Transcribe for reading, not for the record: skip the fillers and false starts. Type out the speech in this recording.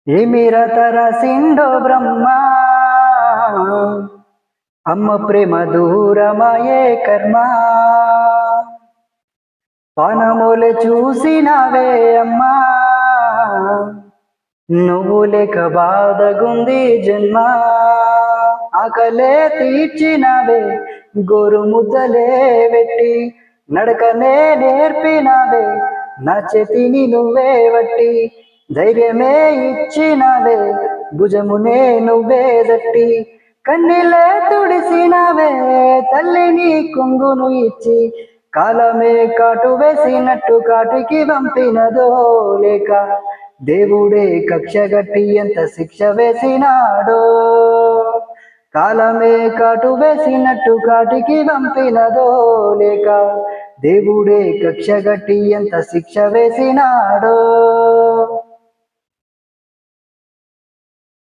ఏమి రత రాసిండో బ్రహ్మ, అమ్మ ప్రేమ దూరమాయే కర్మ. పానములే చూసినవే అమ్మా, నువ్వు లేక బాధగుంది జన్మ. ఆకలే తీర్చినవే, గోరు ముద్దలే వెట్టి, నడకనే నేర్పినవే, నా చేతిని నువ్వే వట్టి. ధైర్యమే ఇచ్చినవే, భుజమునే నువ్వే దట్టి. కన్నీళ్ళే తుడిసినవే, తల్లిని కొంగును ఇచ్చి. కాలమే కాటు వేసినట్టు కాటికి పంపినదో లేక, దేవుడే కక్షగట్టి ఎంత శిక్ష వేసినాడో. కాలమే కాటు వేసినట్టు కాటికి పంపినదో లేక, దేవుడే కక్షగట్టి ఎంత శిక్ష వేసినాడో.